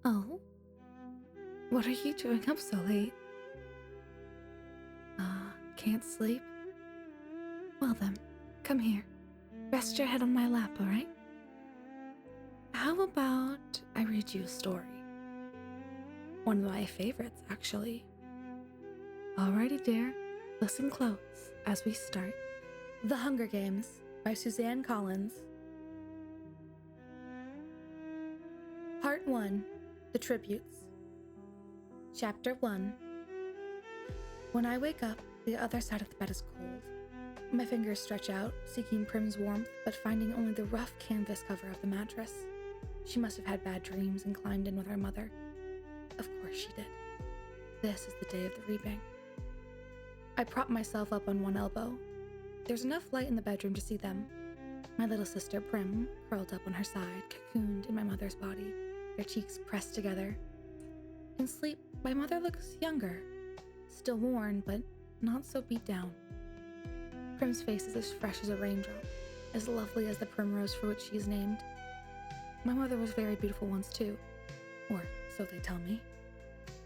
Oh? What are you doing up so late? Can't sleep? Well then, come here. Rest your head on my lap, alright? How about I read you a story? One of my favorites, actually. Alrighty, dear. Listen close as we start. The Hunger Games by Suzanne Collins. Part 1. The Tributes. Chapter 1. When I wake up, the other side of the bed is cold. My fingers stretch out, seeking Prim's warmth, but finding only the rough canvas cover of the mattress. She must have had bad dreams and climbed in with her mother. Of course she did. This is the day of the reaping. I prop myself up on one elbow. There's enough light in the bedroom to see them. My little sister Prim, curled up on her side, cocooned in my mother's body, their cheeks pressed together. In sleep, my mother looks younger, still worn, but not so beat down. Prim's face is as fresh as a raindrop, as lovely as the primrose for which she is named. My mother was very beautiful once too, or so they tell me.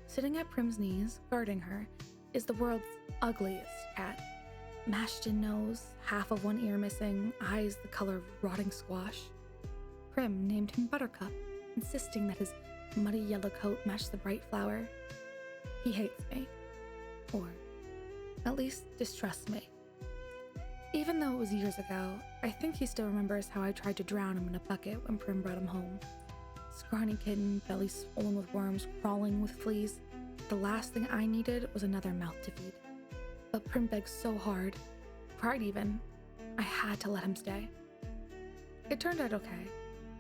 Sitting at Prim's knees, guarding her, is the world's ugliest cat. Mashed-in nose, half of one ear missing, eyes the color of rotting squash. Prim named him Buttercup, insisting that his muddy yellow coat matched the bright flower. He hates me, or at least distrusts me. Even though it was years ago, I think he still remembers how I tried to drown him in a bucket when Prim brought him home. Scrawny kitten, belly swollen with worms, crawling with fleas. The last thing I needed was another mouth to feed. But Prim begged so hard, cried even, I had to let him stay. It turned out okay.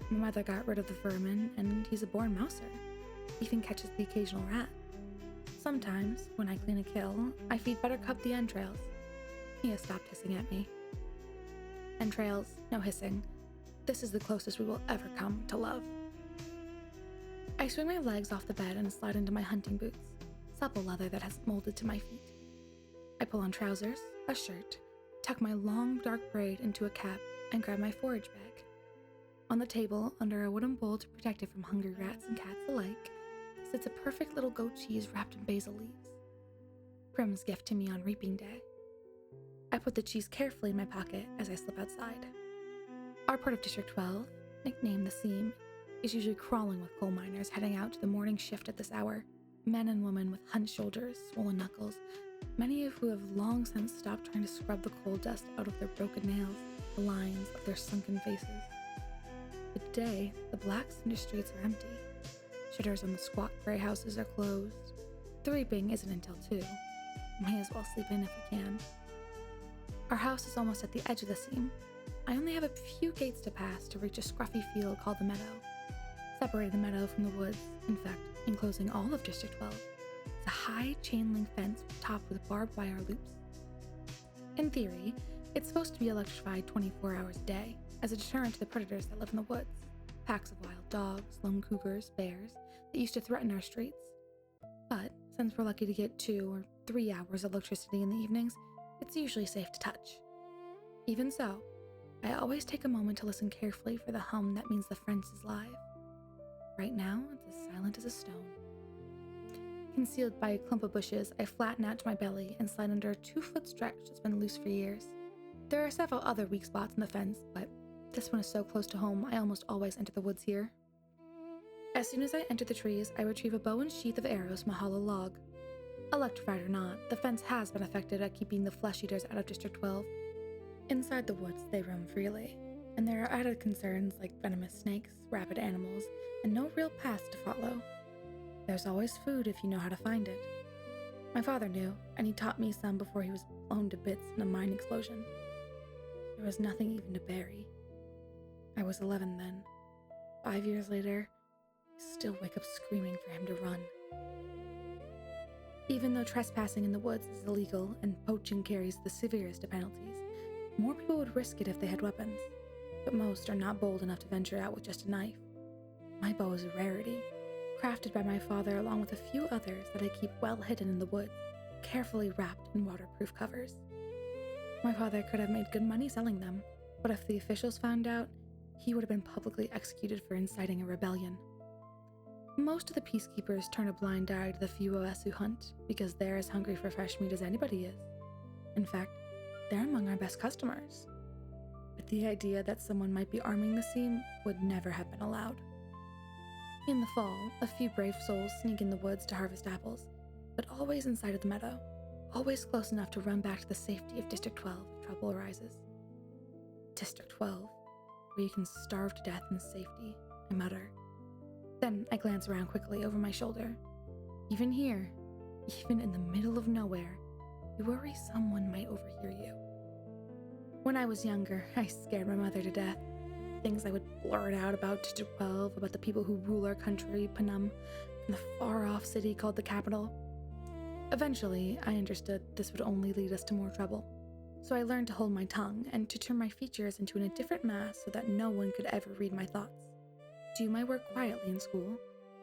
My mother got rid of the vermin, and he's a born mouser. Even catches the occasional rat. Sometimes, when I clean a kill, I feed Buttercup the entrails. He has stopped hissing at me. Entrails, no hissing. This is the closest we will ever come to love. I swing my legs off the bed and slide into my hunting boots, supple leather that has molded to my feet. I pull on trousers, a shirt, tuck my long dark braid into a cap, and grab my forage bag. On the table, under a wooden bowl to protect it from hungry rats and cats alike, sits a perfect little goat cheese wrapped in basil leaves. Prim's gift to me on reaping day. I put the cheese carefully in my pocket as I slip outside. Our part of District 12, nicknamed the Seam, is usually crawling with coal miners heading out to the morning shift at this hour. Men and women with hunched shoulders, swollen knuckles, many of who have long since stopped trying to scrub the coal dust out of their broken nails, the lines of their sunken faces. But today, the black cinder streets are empty. Shutters on the squat gray houses are closed. The reaping isn't until 2. May as well sleep in if you can. Our house is almost at the edge of the seam. I only have a few gates to pass to reach a scruffy field called the meadow. Separating the meadow from the woods, in fact, enclosing all of District 12, is a high chain-link fence topped with barbed wire loops. In theory, it's supposed to be electrified 24 hours a day, as a deterrent to the predators that live in the woods, packs of wild dogs, lone cougars, bears, that used to threaten our streets. But since we're lucky to get 2 or 3 hours of electricity in the evenings, it's usually safe to touch. Even so, I always take a moment to listen carefully for the hum that means the fence is live. Right now, it's as silent as a stone. Concealed by a clump of bushes, I flatten out to my belly and slide under a 2-foot stretch that's been loose for years. There are several other weak spots in the fence, but this one is so close to home, I almost always enter the woods here. As soon as I enter the trees, I retrieve a bow and sheath of arrows from a hollow log. Electrified or not, the fence has been effective at keeping the flesh eaters out of District 12. Inside the woods, they roam freely, and there are added concerns like venomous snakes, rabid animals, and no real paths to follow. There's always food if you know how to find it. My father knew, and he taught me some before he was blown to bits in a mine explosion. There was nothing even to bury. I was 11 then. 5 years later, I still wake up screaming for him to run. Even though trespassing in the woods is illegal and poaching carries the severest of penalties, more people would risk it if they had weapons, but most are not bold enough to venture out with just a knife. My bow is a rarity, crafted by my father along with a few others that I keep well hidden in the woods, carefully wrapped in waterproof covers. My father could have made good money selling them, but if the officials found out, he would have been publicly executed for inciting a rebellion. Most of the peacekeepers turn a blind eye to the few of us who hunt because they're as hungry for fresh meat as anybody is. In fact, they're among our best customers. But the idea that someone might be arming the seam would never have been allowed. In the fall, a few brave souls sneak in the woods to harvest apples, but always inside of the meadow, always close enough to run back to the safety of District 12 if trouble arises. District 12, where you can starve to death in safety, I mutter. Then I glance around quickly over my shoulder. Even here, even in the middle of nowhere, you worry someone might overhear you. When I was younger, I scared my mother to death. Things I would blurt out about District 12, about the people who rule our country, Panum, and the far-off city called the capital. Eventually, I understood this would only lead us to more trouble. So I learned to hold my tongue and to turn my features into an indifferent mass so that no one could ever read my thoughts. Do my work quietly in school,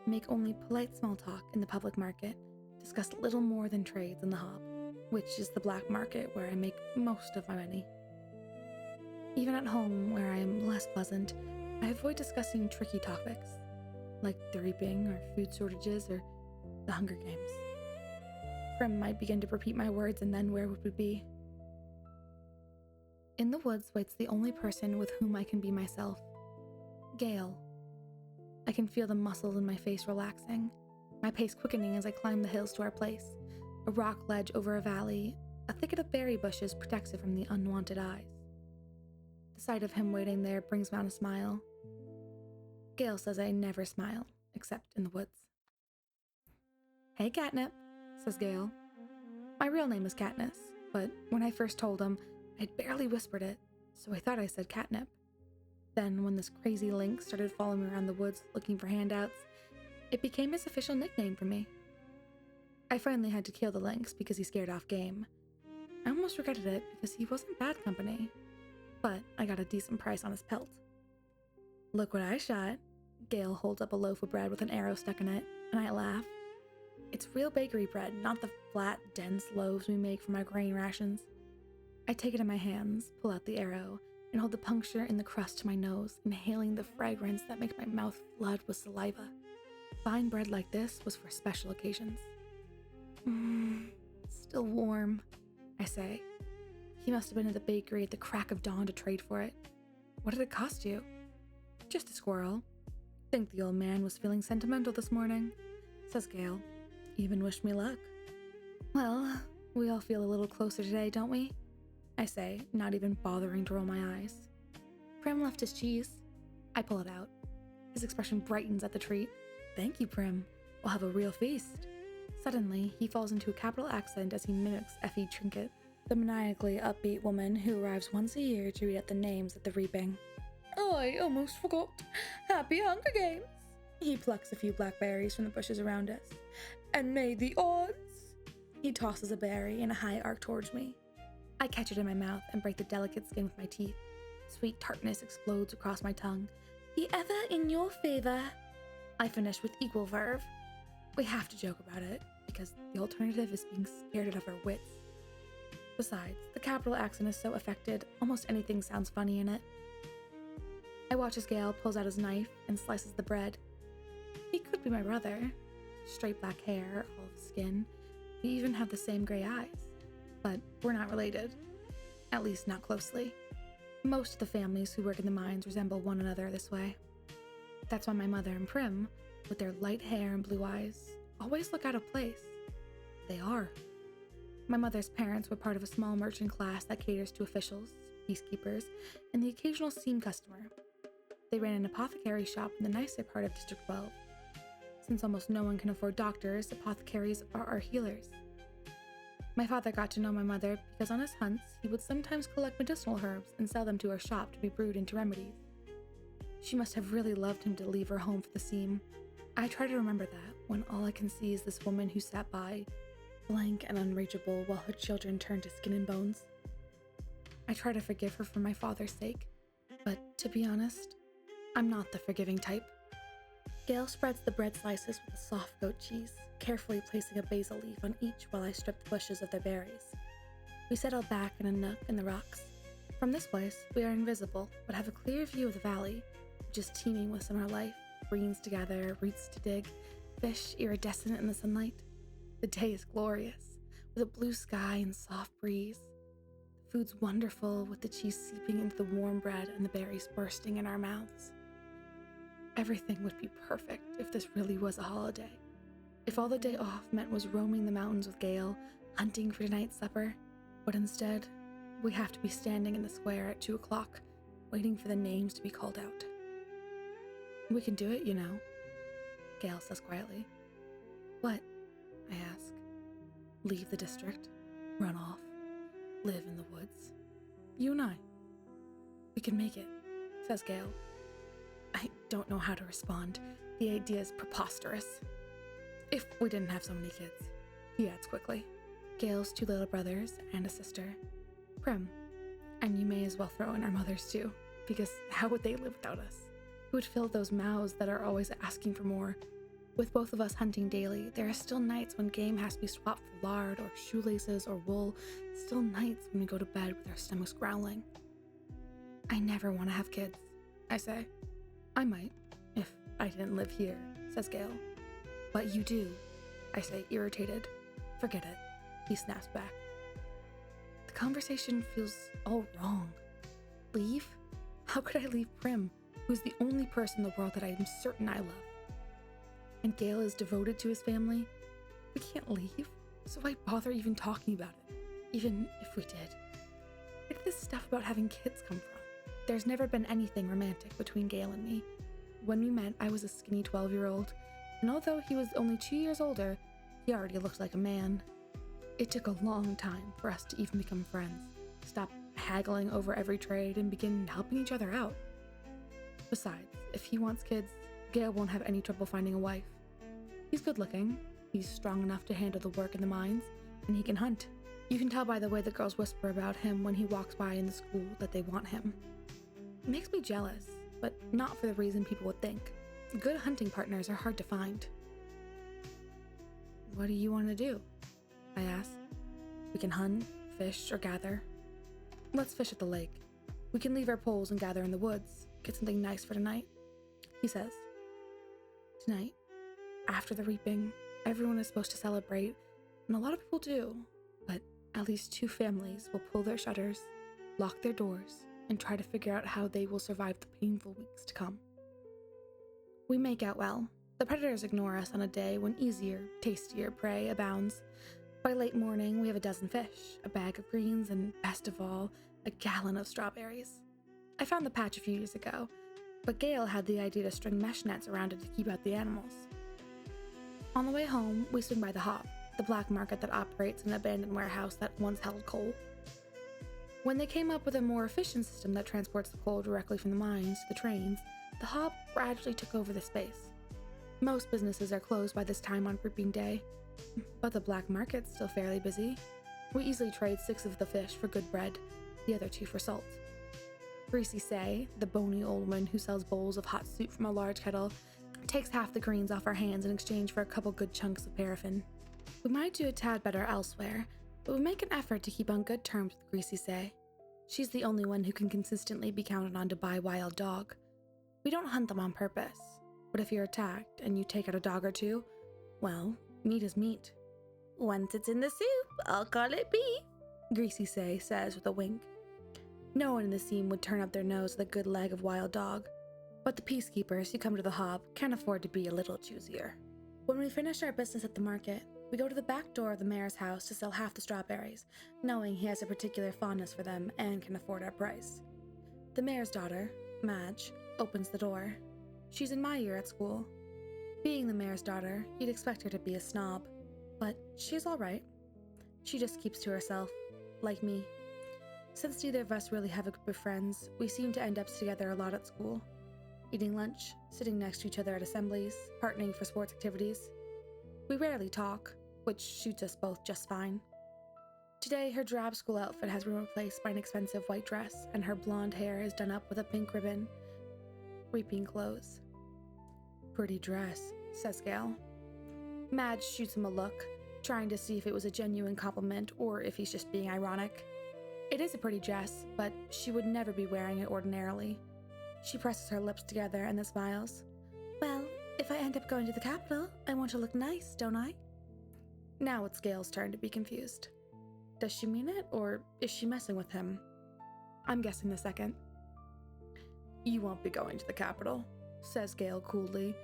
make only polite small talk in the public market, discuss little more than trades in the hob, which is the black market where I make most of my money. Even at home, where I am less pleasant, I avoid discussing tricky topics, like the reaping or food shortages or the Hunger Games. Prim might begin to repeat my words, and then where would we be? In the woods waits the only person with whom I can be myself, Gale. I can feel the muscles in my face relaxing, my pace quickening as I climb the hills to our place, a rock ledge over a valley, a thicket of berry bushes protects it from the unwanted eyes. The sight of him waiting there brings me on a smile. Gale says I never smile, except in the woods. "Hey, Catnip," says Gale. My real name is Katniss, but when I first told him, I'd barely whispered it, so I thought I said Catnip. Then, when this crazy lynx started following me around the woods looking for handouts, it became his official nickname for me. I finally had to kill the lynx because he scared off game. I almost regretted it because he wasn't bad company, but I got a decent price on his pelt. "Look what I shot." Gale holds up a loaf of bread with an arrow stuck in it, and I laugh. It's real bakery bread, not the flat, dense loaves we make from our grain rations. I take it in my hands, pull out the arrow, and hold the puncture in the crust to my nose, inhaling the fragrance that makes my mouth flood with saliva. Fine bread like this was for special occasions. Still warm," I say. He must have been at the bakery at the crack of dawn to trade for it. "What did it cost you?" "Just a squirrel. Think the old man was feeling sentimental this morning," says Gale. "Even wished me luck." "Well, we all feel a little closer today, don't we?" I say, not even bothering to roll my eyes. "Prim left his cheese." I pull it out. His expression brightens at the treat. "Thank you, Prim. We'll have a real feast." Suddenly, he falls into a capital accent as he mimics Effie Trinket, the maniacally upbeat woman who arrives once a year to read out the names at the reaping. "I almost forgot. Happy Hunger Games!" He plucks a few blackberries from the bushes around us. "And may the odds!" He tosses a berry in a high arc towards me. I catch it in my mouth and break the delicate skin with my teeth. Sweet tartness explodes across my tongue. "Be ever in your favor." I finish with equal verve. We have to joke about it, because the alternative is being scared out of our wits. Besides, the capital accent is so affected, almost anything sounds funny in it. I watch as Gale pulls out his knife and slices the bread. He could be my brother. Straight black hair, olive skin. We even have the same gray eyes. But we're not related. At least not closely. Most of the families who work in the mines resemble one another this way. That's why my mother and Prim, with their light hair and blue eyes, always look out of place. They are. My mother's parents were part of a small merchant class that caters to officials, peacekeepers, and the occasional seam customer. They ran an apothecary shop in the nicer part of District 12. Since almost no one can afford doctors, apothecaries are our healers. My father got to know my mother because on his hunts, he would sometimes collect medicinal herbs and sell them to our shop to be brewed into remedies. She must have really loved him to leave her home for the seam. I try to remember that when all I can see is this woman who sat by, blank and unreachable, while her children turned to skin and bones. I try to forgive her for my father's sake, but to be honest, I'm not the forgiving type. Gale spreads the bread slices with a soft goat cheese, carefully placing a basil leaf on each while I strip the bushes of their berries. We settle back in a nook in the rocks. From this place, we are invisible, but have a clear view of the valley, which is teeming with summer life. greens to gather, roots to dig, fish iridescent in the sunlight. The day is glorious, with a blue sky and soft breeze. The food's wonderful, with the cheese seeping into the warm bread and the berries bursting in our mouths. Everything would be perfect if this really was a holiday. If all the day off meant was roaming the mountains with Gale, hunting for tonight's supper, but instead, we have to be standing in the square at 2 o'clock, waiting for the names to be called out. We can do it, you know, Gale says quietly. What? I ask. Leave the district, run off, live in the woods. You and I. We can make it, says Gale. I don't know how to respond. The idea is preposterous. If we didn't have so many kids, he adds quickly. Gale's 2 little brothers and a sister, Prim. And you may as well throw in our mothers too, because how would they live without us? Who would fill those mouths that are always asking for more? With both of us hunting daily, there are still nights when game has to be swapped for lard or shoelaces or wool, still nights when we go to bed with our stomachs growling. I never want to have kids, I say. I might, if I didn't live here, says Gale. But you do, I say, irritated. Forget it, he snaps back. The conversation feels all wrong. Leave? How could I leave Prim, who's the only person in the world that I am certain I love? And Gale is devoted to his family. We can't leave, so why bother even talking about it, even if we did? Where did this stuff about having kids come from? There's never been anything romantic between Gale and me. When we met, I was a skinny 12-year-old, and although he was only 2 years older, he already looked like a man. It took a long time for us to even become friends, stop haggling over every trade, and begin helping each other out. Besides, if he wants kids, Gale won't have any trouble finding a wife. He's good looking, he's strong enough to handle the work in the mines, and he can hunt. You can tell by the way the girls whisper about him when he walks by in the school that they want him. It makes me jealous, but not for the reason people would think. Good hunting partners are hard to find. What do you want to do? I ask. We can hunt, fish, or gather. Let's fish at the lake. We can leave our poles and gather in the woods, get something nice for tonight, he says. Tonight, after the reaping, everyone is supposed to celebrate, and a lot of people do, but at least 2 families will pull their shutters, lock their doors, and try to figure out how they will survive the painful weeks to come. We make out well. The predators ignore us on a day when easier, tastier prey abounds. By late morning, we have a dozen fish, a bag of greens, and best of all, a gallon of strawberries. I found the patch a few years ago, but Gale had the idea to string mesh nets around it to keep out the animals. On the way home, we swing by the Hop, the black market that operates an abandoned warehouse that once held coal. When they came up with a more efficient system that transports the coal directly from the mines to the trains, the Hop gradually took over the space. Most businesses are closed by this time on reaping day, but the black market's still fairly busy. We easily trade 6 of the fish for good bread, the other 2 for salt. Greasy Say, the bony old woman who sells bowls of hot soup from a large kettle, takes half the greens off our hands in exchange for a couple good chunks of paraffin. We might do a tad better elsewhere, but we make an effort to keep on good terms with Greasy Say. She's the only one who can consistently be counted on to buy wild dog. We don't hunt them on purpose, but if you're attacked and you take out a dog or 2, well, meat is meat. Once it's in the soup, I'll call it beef, Greasy Say says with a wink. No one in the scene would turn up their nose at a good leg of wild dog, but the peacekeepers who come to the Hob can afford to be a little choosier. When we finish our business at the market, we go to the back door of the mayor's house to sell half the strawberries, knowing he has a particular fondness for them and can afford our price. The mayor's daughter, Madge, opens the door. She's in my year at school. Being the mayor's daughter, you'd expect her to be a snob, but she's all right. She just keeps to herself, like me. Since neither of us really have a group of friends, we seem to end up together a lot at school. Eating lunch, sitting next to each other at assemblies, partnering for sports activities. We rarely talk, which suits us both just fine. Today, her drab school outfit has been replaced by an expensive white dress, and her blonde hair is done up with a pink ribbon. Reaping clothes. Pretty dress, says Gale. Madge shoots him a look, trying to see if it was a genuine compliment or if he's just being ironic. It is a pretty dress, but she would never be wearing it ordinarily. She presses her lips together and then smiles. Well, If I end up going to the capital, I want to look nice, don't I? Now it's Gale's turn to be confused. Does she mean it, or is she messing with him? I'm guessing the second. You won't be going to the capital, says Gale coolly.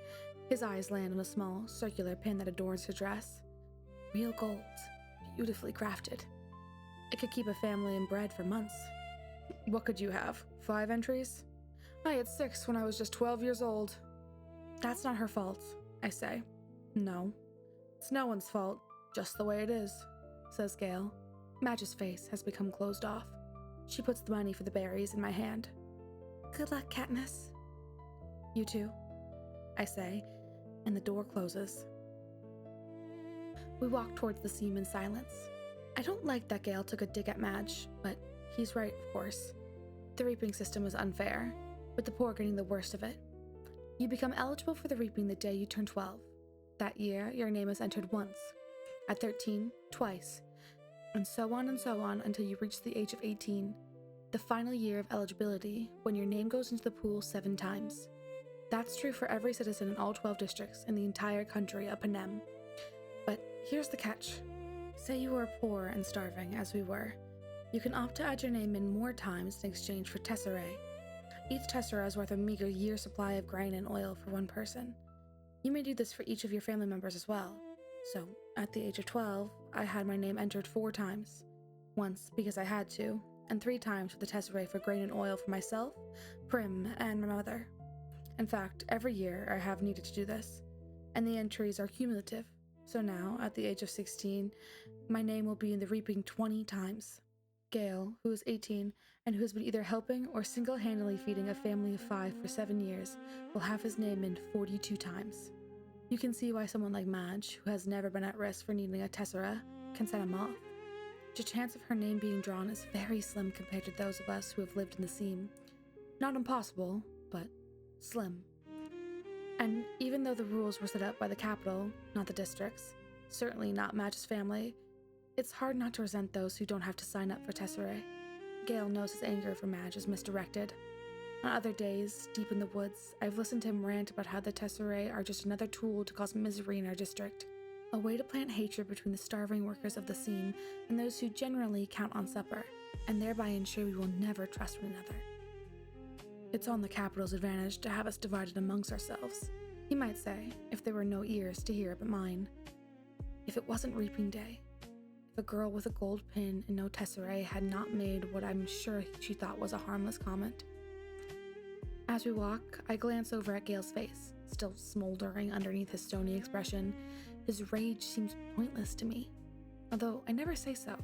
His eyes land on a small, circular pin that adorns her dress. Real gold, beautifully crafted. It could keep a family in bread for months. What could you have? 5 entries? I had 6 when I was just 12 years old. That's not her fault, I say. No. It's no one's fault, just the way it is, says Gale. Madge's face has become closed off. She puts the money for the berries in my hand. Good luck, Katniss. You too, I say, and the door closes. We walk towards the seam in silence. I don't like that Gale took a dig at Madge, but he's right, of course. The reaping system is unfair, with the poor getting the worst of it. You become eligible for the reaping the day you turn 12. That year, your name is entered once. At 13, twice. And so on until you reach the age of 18, the final year of eligibility, when your name goes into the pool 7 times. That's true for every citizen in all 12 districts in the entire country of Panem. But here's the catch. Say you were poor and starving, as we were. You can opt to add your name in more times in exchange for tesserae. Each tessera is worth a meager year's supply of grain and oil for one person. You may do this for each of your family members as well. So, at the age of 12, I had my name entered 4 times. Once because I had to, and 3 times for the tesserae for grain and oil for myself, Prim, and my mother. In fact, every year I have needed to do this, and the entries are cumulative. So now, at the age of 16, my name will be in the reaping 20 times. Gale, who is 18, and who has been either helping or single-handedly feeding a family of 5 for 7 years, will have his name in 42 times. You can see why someone like Madge, who has never been at risk for needing a tessera, can set him off. The chance of her name being drawn is very slim compared to those of us who have lived in the seam. Not impossible, but slim. And even though the rules were set up by the capital, not the districts, certainly not Madge's family, it's hard not to resent those who don't have to sign up for tesserae. Gale knows his anger for Madge is misdirected. On other days, deep in the woods, I've listened to him rant about how the tesserae are just another tool to cause misery in our district, a way to plant hatred between the starving workers of the seam and those who generally count on supper, and thereby ensure we will never trust one another. It's on the capital's advantage to have us divided amongst ourselves, he might say, if there were no ears to hear but mine. If it wasn't reaping day, if a girl with a gold pin and no tesserae had not made what I'm sure she thought was a harmless comment. As we walk, I glance over at Gale's face, still smoldering underneath his stony expression. His rage seems pointless to me, although I never say so.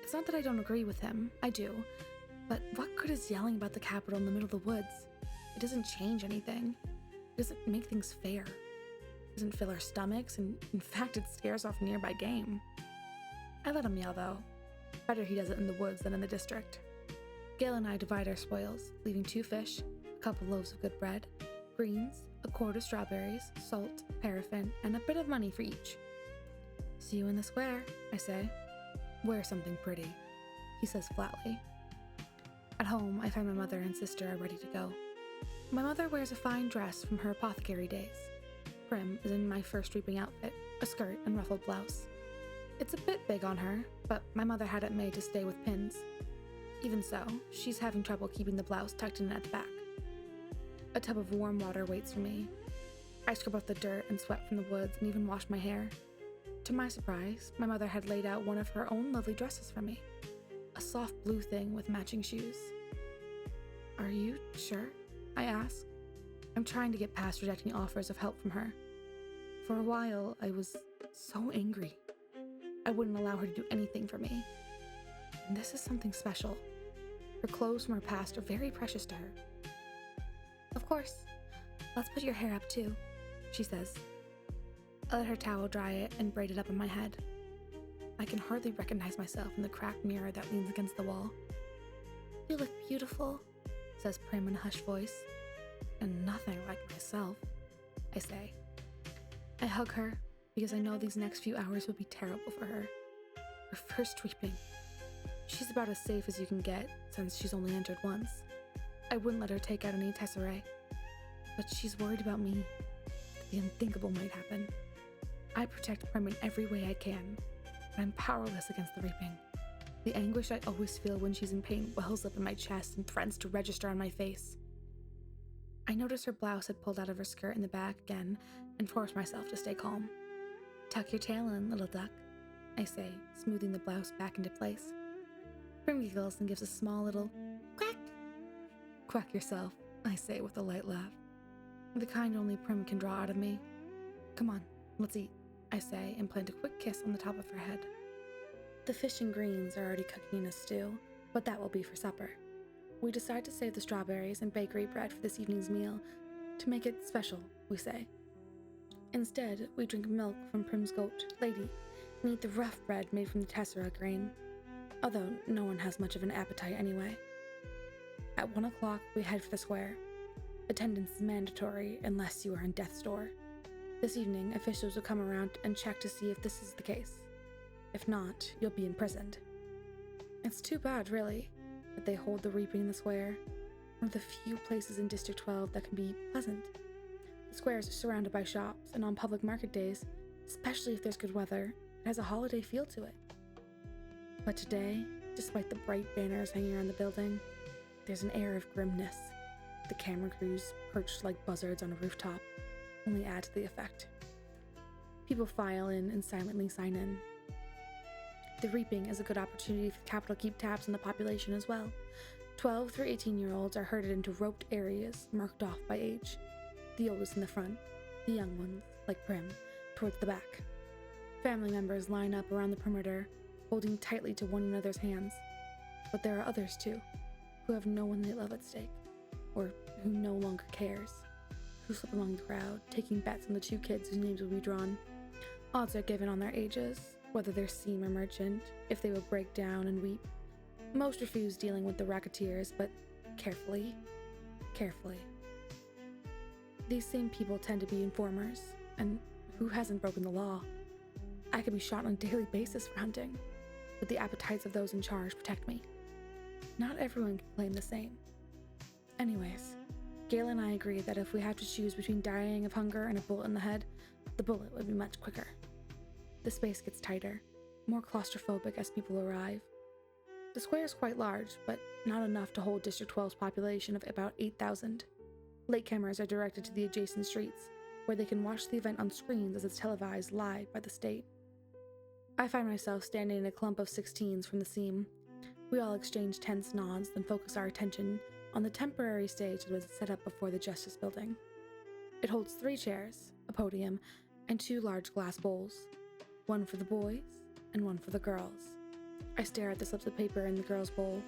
It's not that I don't agree with him, I do, but what good is yelling about the capital in the middle of the woods? It doesn't change anything. It doesn't make things fair. It doesn't fill our stomachs, and in fact it scares off nearby game. I let him yell though. Better he does it in the woods than in the district. Gale and I divide our spoils, leaving 2 fish, a couple loaves of good bread, greens, a quart of strawberries, salt, paraffin, and a bit of money for each. See you in the square, I say. Wear something pretty, he says flatly. At home, I find my mother and sister are ready to go. My mother wears a fine dress from her apothecary days. Prim is in my first reaping outfit, a skirt and ruffled blouse. It's a bit big on her, but my mother had it made to stay with pins. Even so, she's having trouble keeping the blouse tucked in at the back. A tub of warm water waits for me. I scrub off the dirt and sweat from the woods and even wash my hair. To my surprise, my mother had laid out one of her own lovely dresses for me. A soft blue thing with matching shoes. Are you sure? I ask. I'm trying to get past rejecting offers of help from her. For a while, I was so angry. I wouldn't allow her to do anything for me. And this is something special. Her clothes from her past are very precious to her. Of course. Let's put your hair up too, she says. I let her towel dry it and braid it up on my head. I can hardly recognize myself in the cracked mirror that leans against the wall. You look beautiful, says Prim in a hushed voice. And nothing like myself, I say. I hug her because I know these next few hours will be terrible for her. Her first reaping. She's about as safe as you can get since she's only entered once. I wouldn't let her take out any tesserae. But she's worried about me. the unthinkable might happen. I protect Prim in every way I can, but I'm powerless against the reaping. The anguish I always feel when she's in pain wells up in my chest and threatens to register on my face. I notice her blouse had pulled out of her skirt in the back again and force myself to stay calm. "Tuck your tail in, little duck," I say, smoothing the blouse back into place. Prim giggles and gives a small little quack. "Quack yourself," I say with a light laugh, the kind only Prim can draw out of me. "Come on, let's eat," I say, and plant a quick kiss on the top of her head. The fish and greens are already cooking in a stew, but that will be for supper. We decide to save the strawberries and bakery bread for this evening's meal, to make it special, we say. Instead, we drink milk from Prim's goat, Lady, and eat the rough bread made from the tessera grain, although no one has much of an appetite anyway. At 1 o'clock, we head for the square. Attendance is mandatory unless you are in death's door. This evening, officials will come around and check to see if this is the case. If not, you'll be imprisoned. It's too bad, really, that they hold the reaping in the square, one of the few places in District 12 that can be pleasant. The squares are surrounded by shops, and on public market days, especially if there's good weather, it has a holiday feel to it. But today, despite the bright banners hanging around the building, there's an air of grimness. The camera crews, perched like buzzards on a rooftop, only add to the effect. People file in and silently sign in. The reaping is a good opportunity for the Capitol to keep tabs on the population as well. 12 through 18-year-olds are herded into roped areas marked off by age. The oldest in the front, the young ones, like Prim, towards the back. Family members line up around the perimeter, holding tightly to one another's hands. But there are others too, who have no one they love at stake, or who no longer cares, who slip along the crowd, taking bets on the 2 kids whose names will be drawn. Odds are given on their ages, whether they're seam or merchant, if they will break down and weep. Most refuse dealing with the racketeers, but carefully. These same people tend to be informers, and who hasn't broken the law? I could be shot on a daily basis for hunting, but the appetites of those in charge protect me. Not everyone can claim the same. Anyways, Gail and I agree that if we have to choose between dying of hunger and a bullet in the head, the bullet would be much quicker. The space gets tighter, more claustrophobic as people arrive. The square is quite large, but not enough to hold District 12's population of about 8,000. Light cameras are directed to the adjacent streets, where they can watch the event on screens as it's televised live by the state. I find myself standing in a clump of 16s from the seam. We all exchange tense nods, then focus our attention on the temporary stage that was set up before the Justice Building. It holds 3 chairs, a podium, and 2 large glass bowls. One for the boys, and one for the girls. I stare at the slips of paper in the girls' bowl.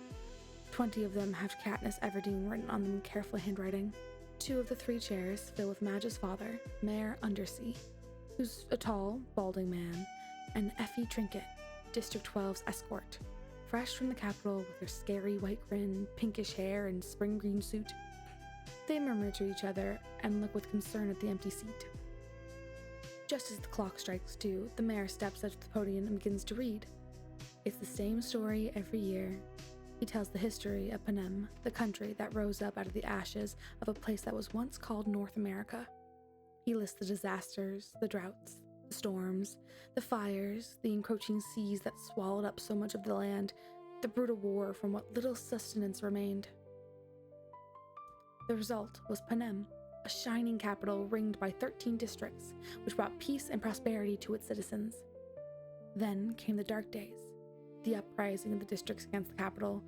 20 of them have Katniss Everdeen written on them in careful handwriting. 2 of the 3 chairs fill with Madge's father, Mayor Undersea, who's a tall, balding man, and Effie Trinket, District 12's escort, fresh from the Capitol with her scary white grin, pinkish hair, and spring green suit. They murmur to each other and look with concern at the empty seat. Just as the clock strikes 2, the mayor steps up to the podium and begins to read. It's the same story every year. He tells the history of Panem, the country that rose up out of the ashes of a place that was once called North America. He lists the disasters, the droughts, the storms, the fires, the encroaching seas that swallowed up so much of the land, the brutal war from what little sustenance remained. The result was Panem, a shining capital ringed by 13 districts, which brought peace and prosperity to its citizens. Then came the dark days, the uprising of the districts against the capital.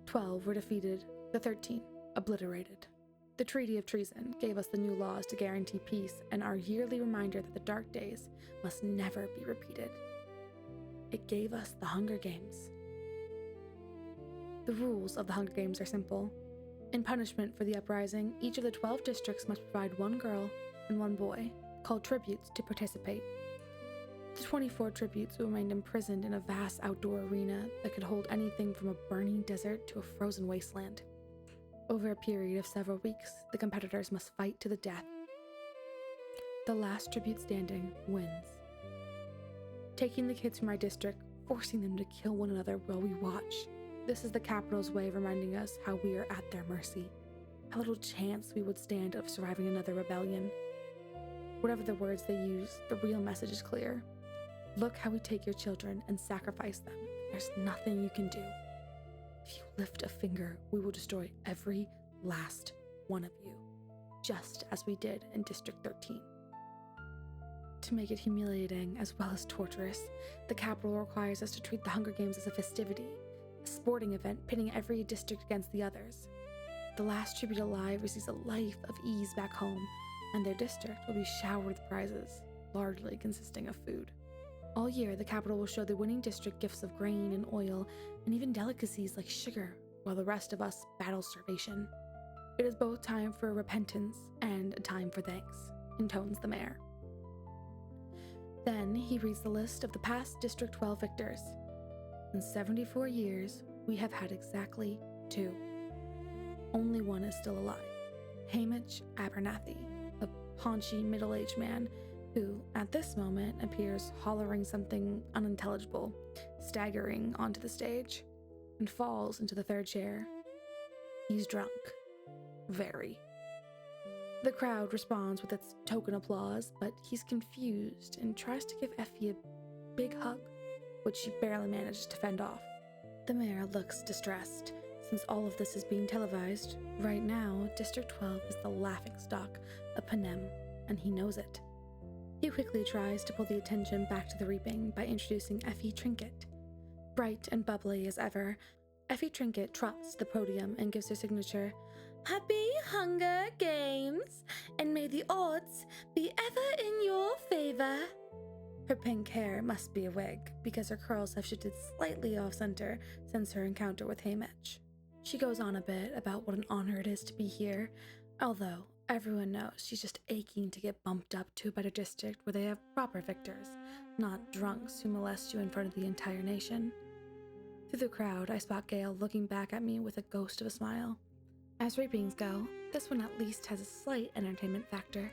12 were defeated, the 13 obliterated. The Treaty of Treason gave us the new laws to guarantee peace and our yearly reminder that the dark days must never be repeated. It gave us the Hunger Games. The rules of the Hunger Games are simple. In punishment for the uprising, each of the 12 districts must provide 1 girl and 1 boy, called tributes, to participate. The 24 tributes remained imprisoned in a vast outdoor arena that could hold anything from a burning desert to a frozen wasteland. Over a period of several weeks, the competitors must fight to the death. The last tribute standing wins. Taking the kids from our district, forcing them to kill one another while we watch. This is the Capitol's way of reminding us how we are at their mercy, how little chance we would stand of surviving another rebellion. Whatever the words they use, the real message is clear. Look how we take your children and sacrifice them. There's nothing you can do. If you lift a finger, we will destroy every last one of you, just as we did in District 13. To make it humiliating as well as torturous, the capital requires us to treat the Hunger Games as a festivity, a sporting event pitting every district against the others. The last tribute alive receives a life of ease back home, and their district will be showered with prizes, largely consisting of food. All year, the capital will show the winning district gifts of grain and oil, and even delicacies like sugar, while the rest of us battle starvation. It is both time for repentance and a time for thanks, intones the mayor. Then he reads the list of the past District 12 victors. In 74 years, we have had exactly 2. Only one is still alive, Hamish Abernathy, a paunchy middle-aged man who, at this moment, appears hollering something unintelligible, staggering onto the stage, and falls into the third chair. He's drunk. Very. The crowd responds with its token applause, but he's confused and tries to give Effie a big hug, which she barely manages to fend off. The mayor looks distressed. Since all of this is being televised, right now, District 12 is the laughingstock of Panem, and he knows it. He quickly tries to pull the attention back to the reaping by introducing Effie Trinket. Bright and bubbly as ever, Effie Trinket trots to the podium and gives her signature, "Happy Hunger Games, and may the odds be ever in your favor." Her pink hair must be a wig, because her curls have shifted slightly off-center since her encounter with Hamish. She goes on a bit about what an honor it is to be here, although everyone knows she's just aching to get bumped up to a better district where they have proper victors, not drunks who molest you in front of the entire nation. Through the crowd, I spot Gale looking back at me with a ghost of a smile. As reapings go, this one at least has a slight entertainment factor.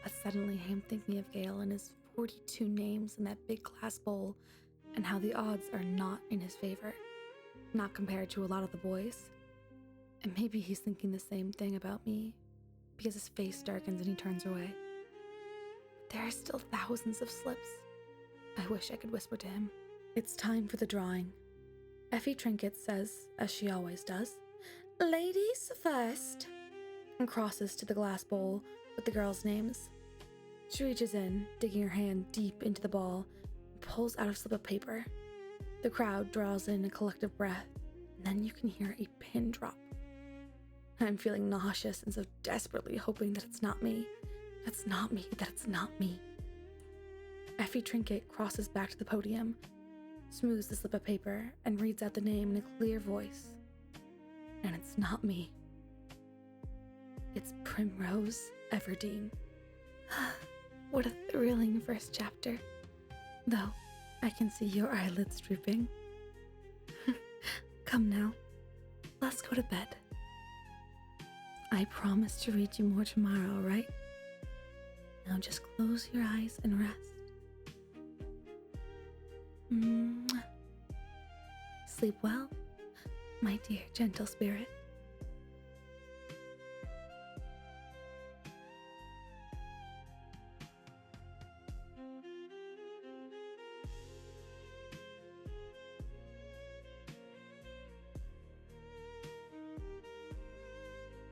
But suddenly I am thinking of Gale and his 42 names in that big glass bowl, and how the odds are not in his favor, not compared to a lot of the boys. And maybe he's thinking the same thing about me, because his face darkens and he turns away. But there are still thousands of slips. I wish I could whisper to him. It's time for the drawing. Effie Trinket says, as she always does, "Ladies first," and crosses to the glass bowl with the girls' names. She reaches in, digging her hand deep into the ball, and pulls out a slip of paper. The crowd draws in a collective breath, and then you can hear a pin drop. I'm feeling nauseous and so desperately hoping that it's not me. That it's not me, that it's not me. Effie Trinket crosses back to the podium, smooths the slip of paper, and reads out the name in a clear voice. And it's not me. It's Primrose Everdeen. What a thrilling first chapter. Though, I can see your eyelids drooping. Come now, let's go to bed. I promise to read you more tomorrow, right? Now just close your eyes and rest. Sleep well, my dear gentle spirit.